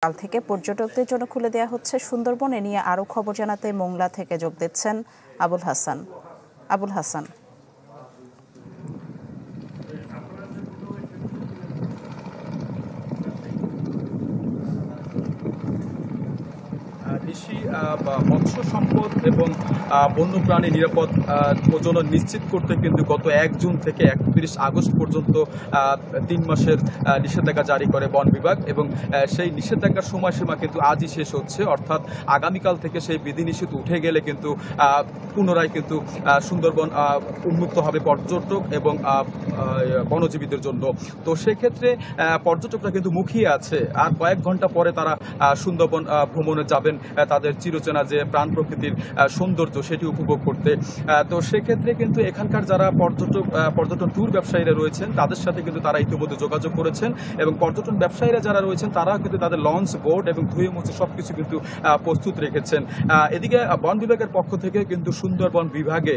কাল থেকে পর্যটকদের জন্য খুলে দেওয়া হচ্ছে সুন্দরবন। এ নিয়ে আরও খবর জানাতে মোংলা থেকে যোগ দিচ্ছেন আবুল হাসান। কৃষি, মৎস্য সম্পদ এবং বন্যপ্রাণী নিরাপদ প্রজনন নিশ্চিত করতে কিন্তু গত 1 জুন থেকে 31 আগস্ট পর্যন্ত 3 মাসের নিষেধাজ্ঞা জারি করে বন বিভাগ এবং সেই নিষেধাজ্ঞার সময়সীমা কিন্তু আজই শেষ হচ্ছে, অর্থাৎ আগামীকাল থেকে সেই বিধিনিষেধ উঠে গেলে কিন্তু পুনরায় কিন্তু সুন্দরবন উন্মুক্ত হবে পর্যটক এবং বনজীবীদের জন্য। তো সেক্ষেত্রে পর্যটকরা কিন্তু মুখিয়ে আছে, আর কয়েক ঘন্টা পরে তারা সুন্দরবন ভ্রমণে যাবেন তাদের চিরচেনা যে প্রাণ প্রকৃতির সৌন্দর্য সেটি উপভোগ করতে। তো সেক্ষেত্রে কিন্তু এখানকার যারা পর্যটন ট্যুর ব্যবসায়ীরা রয়েছেন তাদের সাথে কিন্তু তারা ইতিমধ্যে যোগাযোগ করেছেন এবং পর্যটন ব্যবসায়ীরা যারা রয়েছেন তারাও কিন্তু তাদের লঞ্চ, বোট এবং ধুয়ে মুছে সবকিছু কিন্তু প্রস্তুত রেখেছেন। এদিকে বন বিভাগের পক্ষ থেকে কিন্তু সুন্দরবন বিভাগে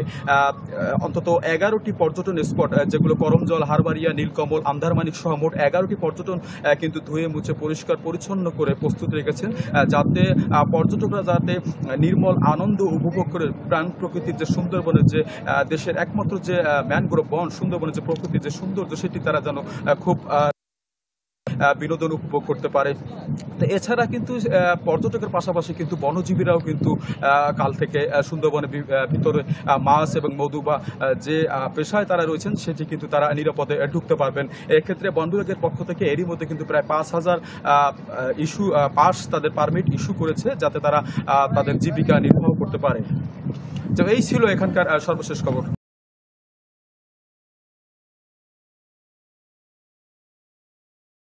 অন্তত 11টি পর্যটন স্পট, যেগুলো করমজল, হারবাড়িয়া, নীলকমল, আন্ধারমানিক সহ মোট 11টি পর্যটন কিন্তু ধুয়ে মুছে পরিষ্কার পরিচ্ছন্ন করে প্রস্তুত রেখেছেন, যাতে পর্যটকরা যাতে নির্মল আনন্দ উপভোগ করে প্রাণ প্রকৃতির যে সুন্দরবনের যে দেশের একমাত্র যে ম্যানগ্রোভ বন, সুন্দরবনের যে প্রকৃতির যে সৌন্দর্য সেটি তারা যেন খুব বিনোদন উপভোগ করতে পারে। তো এছাড়া কিন্তু পর্যটকের পাশাপাশি কিন্তু বনজীবীরাও কিন্তু কাল থেকে সুন্দরবনের ভিতরে মাছ এবং মধু বা যে পেশায় তারা রয়েছেন সেটি কিন্তু তারা নিরাপদে ঢুকতে পারবেন। এক্ষেত্রে বন বিভাগের পক্ষ থেকে এরই মধ্যে কিন্তু প্রায় 5,000 তাদের পারমিট ইস্যু করেছে, যাতে তারা তাদের জীবিকা নির্বাহ করতে পারে। তো এই ছিল এখানকার সর্বশেষ খবর।